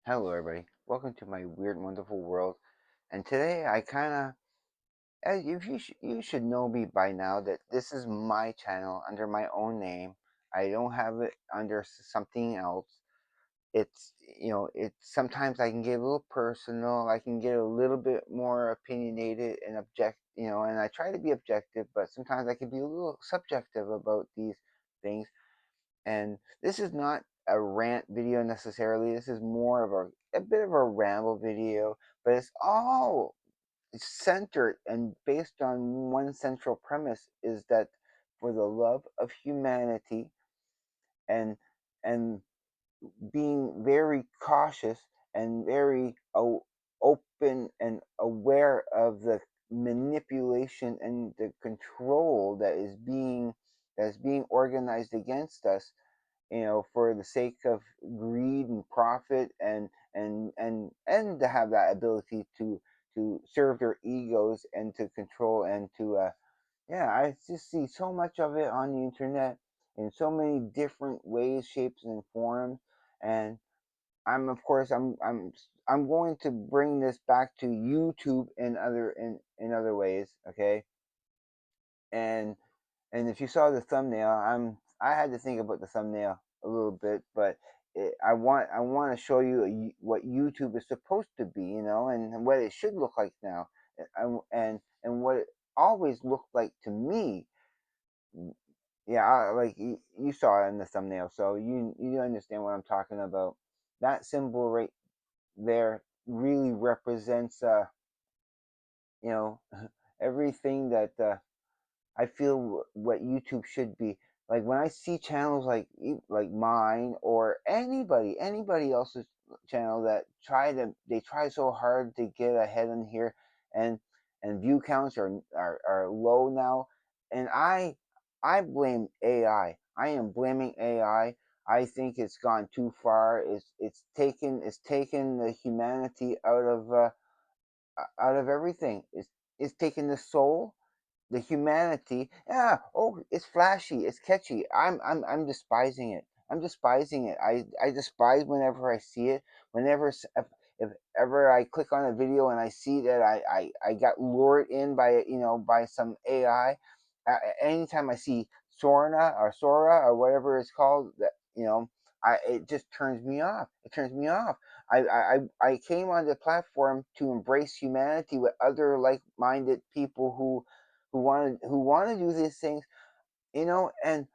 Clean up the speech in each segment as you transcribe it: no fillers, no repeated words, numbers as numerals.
Hello, everybody. Welcome to my weird, and wonderful world. And today, if you should know me by now that this is my channel under my own name. I don't have it under something else. It's sometimes I can get a little personal. I can get a little bit more opinionated and and I try to be objective, but sometimes I can be a little subjective about these things. And this is not a rant video necessarily. This is more of a bit of a ramble video, but it's all centered and based on one central premise is that for the love of humanity and and being very cautious and very open and aware of the manipulation and the control that is being organized against us, for the sake of greed and profit, and to have that ability to serve their egos and to control and to yeah, I just see so much of it on the internet in so many different ways, shapes, and forms. And I'm of course I'm going to bring this back to YouTube and in other ways, okay? And if you saw the thumbnail, I had to think about the thumbnail a little bit, but I want to show you what YouTube is supposed to be, and what it should look like now, and what it always looked like to me. Yeah, like you saw it in the thumbnail, so you understand what I'm talking about. That symbol right there really represents you know everything that I feel what YouTube should be. Like when I see channels like mine or anybody else's channel that they try so hard to get ahead in here, and view counts are low now, and I blame AI. I am blaming AI. I think it's gone too far. It's taken the humanity out of everything. It's taken the soul, the humanity. Yeah, oh, it's flashy, it's catchy. I'm despising it. I'm despising it. I despise whenever I see it. If ever I click on a video and I see that I got lured in by by some AI. Anytime I see Sora or whatever it's called, that I it just turns me off. It turns me off. I came on the platform to embrace humanity with other like-minded people who want to do these things, and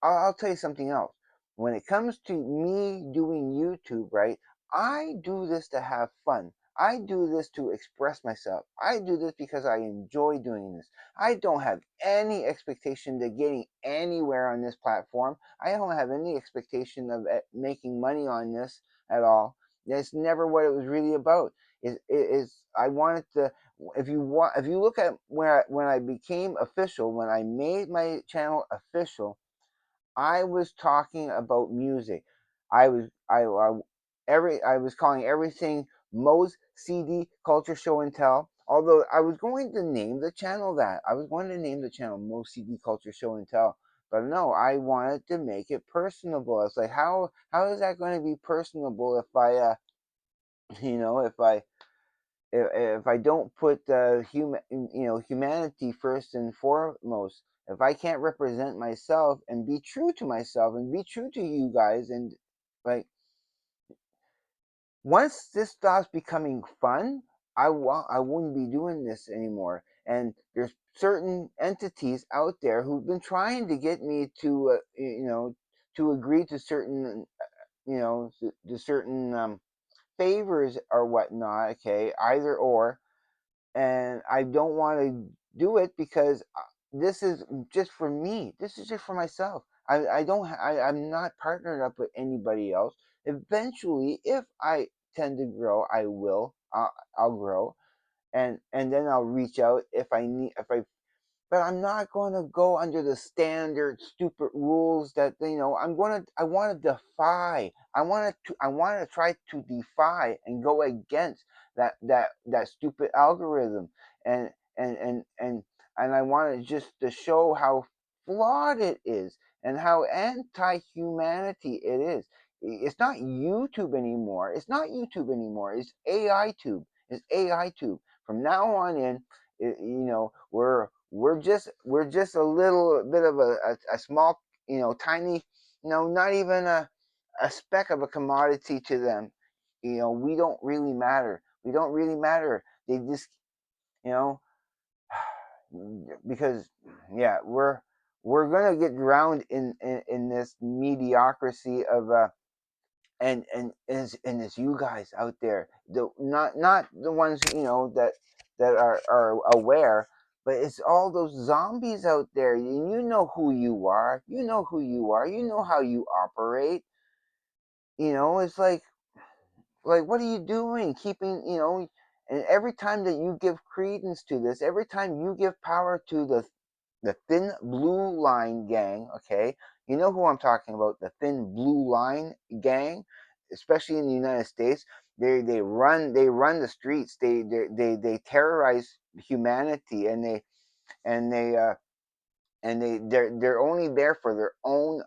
I'll tell you something else. When it comes to me doing YouTube, right, I do this to have fun. I do this to express myself. I do this because I enjoy doing this. I don't have any expectation to getting anywhere on this platform. I don't have any expectation of making money on this at all. That's never what it was really about. I wanted to. If you look at when I became official, when I made my channel official, I was talking about music. I was calling everything Mo's CD Culture Show and Tell. Although I was going to name the channel that. I was going to name the channel Mo's CD Culture Show and Tell. But no, I wanted to make it personable. It's like how is that going to be personable if I you know if I don't put humanity first and foremost, if I can't represent myself and be true to myself and be true to you guys, and like once this stops becoming fun, I wouldn't be doing this anymore. And there's certain entities out there who've been trying to get me to to agree to certain to certain favors or whatnot. Okay, either or, and I don't want to do it because this is just for me. This is just for myself. I don't. I'm not partnered up with anybody else. Eventually, if I tend to grow, I will. I'll grow, and then I'll reach out if I need. If I but I'm not going to go under the standard stupid rules that I want to defy. I want to try to defy and go against that stupid algorithm, and and and and and I want to just to show how flawed it is and how anti-humanity it is. It's not YouTube anymore. It's not YouTube anymore. It's AI tube. It's AI tube. From now on in, we're just a little bit of a small, tiny, not even a speck of a commodity to them. We don't really matter. We don't really matter. They just, you know, because yeah, we're gonna get drowned in this mediocrity of and it's you guys out there, the not the ones that are aware, but it's all those zombies out there, and you know who you are. You know who you are. You know how you operate. It's like what are you doing keeping, and every time that you give credence to this, every time you give power to the thin blue line gang, okay? You know who I'm talking about, the thin blue line gang, especially in the United States. They run the streets. They terrorize humanity, and they're only there for their own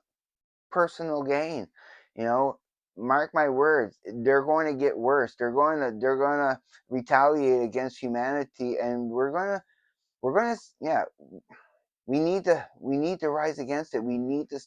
personal gain. You know, mark my words, they're going to get worse. They're going to retaliate against humanity, and we're going to yeah, we need to rise against it. You need to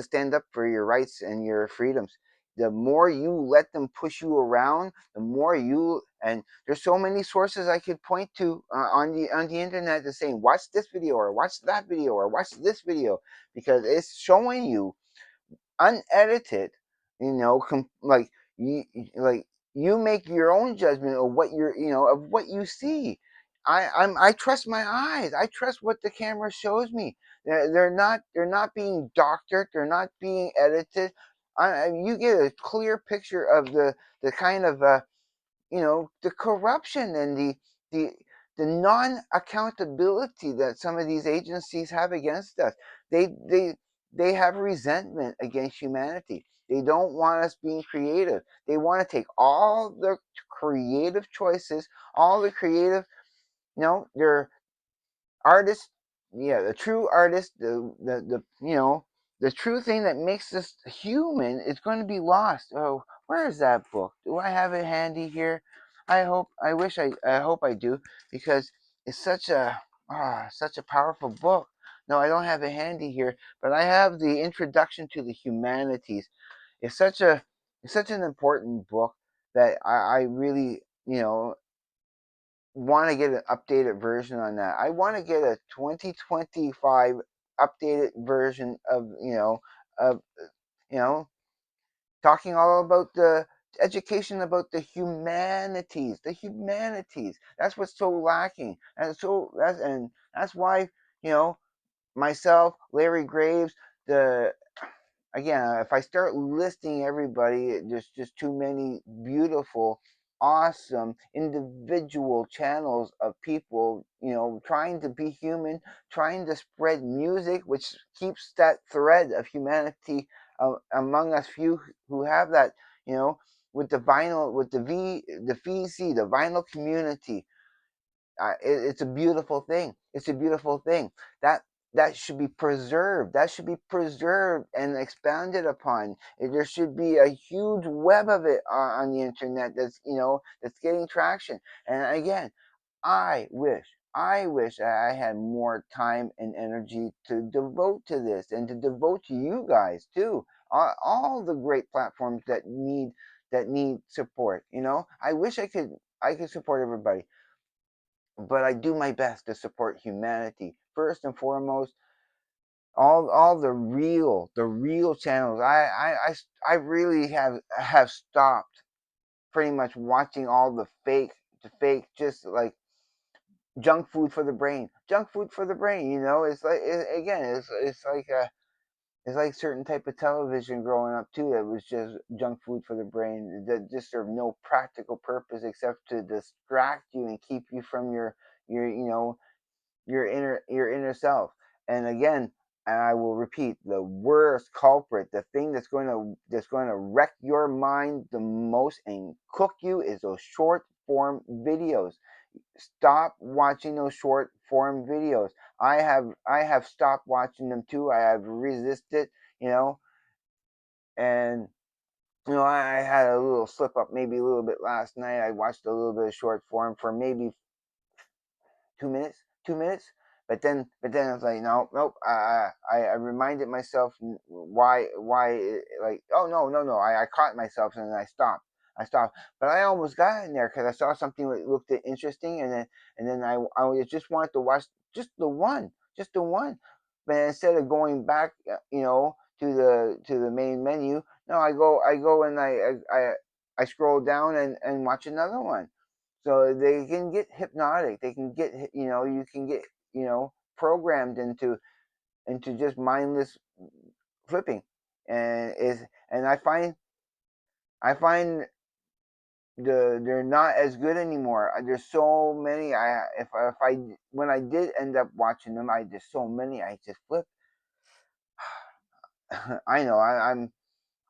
stand up for your rights and your freedoms. The more you let them push you around, the more you and there's so many sources I could point to on the internet that's saying watch this video or watch that video or watch this video, because it's showing you unedited, like like you make your own judgment of what you see. I trust my eyes. I trust what the camera shows me. They're not being doctored. They're not being edited. You get a clear picture of the kind of the corruption and the the non accountability that some of these agencies have against us. They have resentment against humanity. They don't want us being creative. They want to take all the creative choices, all the creative, their artist, yeah, the true artist, the true thing that makes us human is going to be lost. Oh, where is that book? Do I have it handy here? I hope I do, because it's such a powerful book. No, I don't have it handy here, but I have the Introduction to the Humanities. It's such a it's such an important book that I really, want to get an updated version on that. I want to get a 2025 updated version of, of you know talking all about the education about the humanities. The humanities. That's what's so lacking, and that's why, you know myself, Larry Graves, the again, if I start listing everybody, there's just too many beautiful, awesome individual channels of people, trying to be human, trying to spread music, which keeps that thread of humanity among us few who have that, you know, with the vinyl, with the VC, the vinyl community. It's a beautiful thing. It's a beautiful thing that that should be preserved. That should be preserved and expanded upon. There should be a huge web of it on the internet that's getting traction. And again, I wish. I wish I had more time and energy to devote to this and to devote to you guys too. All the great platforms that need support. I wish I could support everybody, but I do my best to support humanity first and foremost. All the real channels. I really have stopped pretty much watching all the fake, just like junk food for the brain. Junk food for the brain. It's like again, it's like certain type of television growing up too that was just junk food for the brain that just served no practical purpose except to distract you and keep you from your your inner self. And again, and I will repeat, the worst culprit, the thing that's going to wreck your mind the most and cook you, is those short form videos. Stop watching those short form videos. I have stopped watching them too. I have resisted, you know And I had a little slip up maybe a little bit last night. I watched a little bit of short form for maybe 2 minutes, 2 minutes. But then I was like, no, nope. I reminded myself like, oh no, no, no. I caught myself and I stopped. I stopped, but I almost got in there because I saw something that looked interesting, and then I just wanted to watch just the one. But instead of going back, to the main menu, no, I go and I scroll down and watch another one. So they can get hypnotic. They can get, you can get, programmed into just mindless flipping. And I find they're not as good anymore. There's so many. If I when I did end up watching them, I just so many. I just flip. I know.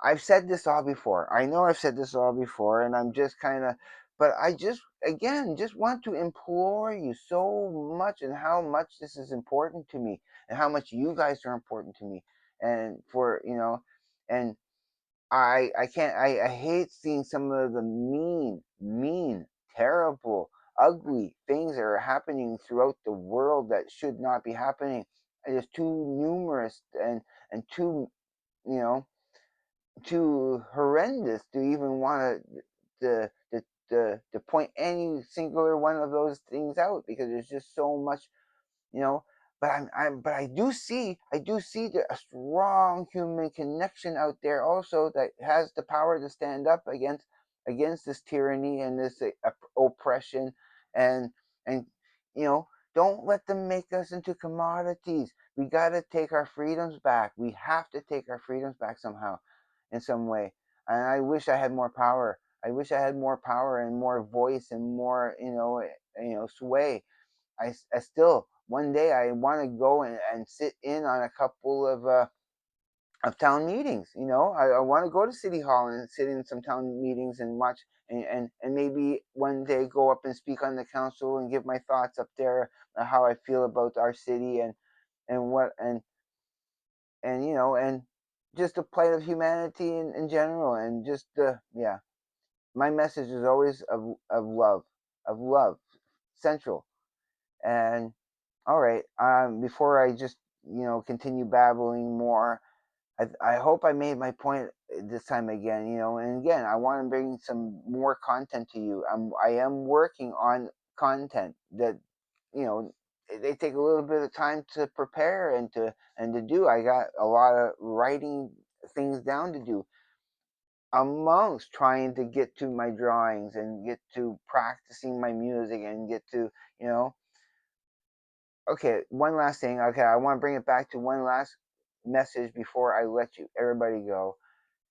I've said this all before. I know I've said this all before, and I'm just kind of, but I just, again, just want to implore you so much and how much this is important to me and how much you guys are important to me. And and I can't, I hate seeing some of the mean, terrible, ugly things that are happening throughout the world that should not be happening. It is too numerous and too, you know, too horrendous to even want to point any singular one of those things out because there's just so much, you know. But I do see a strong human connection out there also that has the power to stand up against this tyranny and this oppression, and and you know don't let them make us into commodities. We got to take our freedoms back. We have to take our freedoms back somehow, in some way. And I wish I had more power. I wish I had more power and more voice and more, sway. I still one day I want to go and sit in on a couple of town meetings. I want to go to city hall and sit in some town meetings and watch, and maybe one day go up and speak on the council and give my thoughts up there, how I feel about our city, and what and just the plight of humanity in general, and just yeah, my message is always of love central. And all right, before I just continue babbling more, I hope I made my point this time again. And again, I want to bring some more content to you. I am working on content that, you know they take a little bit of time to prepare and to do. I got a lot of writing things down to do, amongst trying to get to my drawings and get to practicing my music and get to, you know okay, one last thing. Okay, I want to bring it back to one last message before I let you everybody go.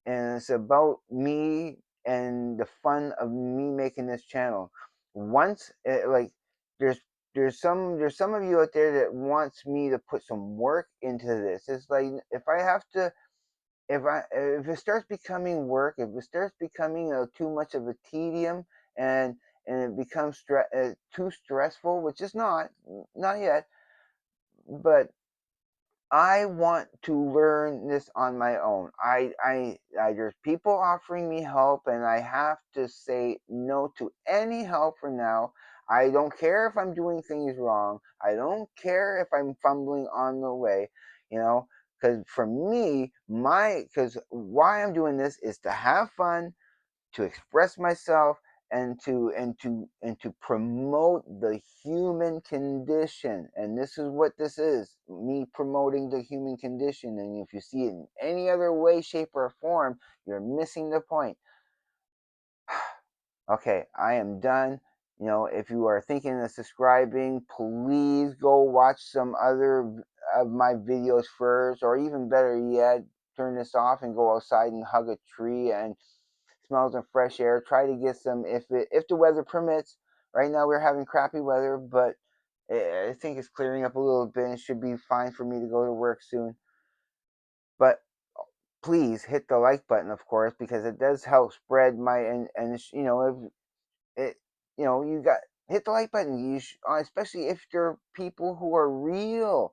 And it's about me and the fun of me making this channel. Once like there's some of you out there that wants me to put some work into this. It's like, if I have to, if it starts becoming work, if it starts becoming too much of a tedium, and it becomes too stressful, which is not yet, but I want to learn this on my own. There's people offering me help, and I have to say no to any help for now. I don't care if I'm doing things wrong. I don't care if I'm fumbling on the way, because for me, because why I'm doing this is to have fun, to express myself, and to promote the human condition. And this is what this is, me promoting the human condition. And if you see it in any other way, shape, or form, you're missing the point. Okay, I am done. If you are thinking of subscribing, please go watch some other of my videos first, or even better yet, turn this off and go outside and hug a tree and smell some fresh air. Try to get some, if the weather permits. Right now we're having crappy weather, but I think it's clearing up a little bit and it should be fine for me to go to work soon. But please hit the like button, of course, because it does help spread my, and if it, you got, hit the like button. Especially if you're people who are real,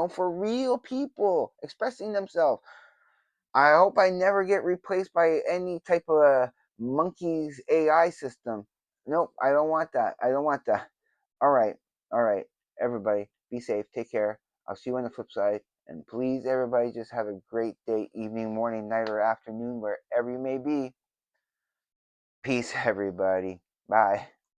for real people expressing themselves. I hope I never get replaced by any type of monkey's AI system. Nope, I don't want that. I don't want that. All right, all right, everybody, be safe. Take care. I'll see you on the flip side. And please, everybody, just have a great day, evening, morning, night, or afternoon, wherever you may be. Peace, everybody. Bye.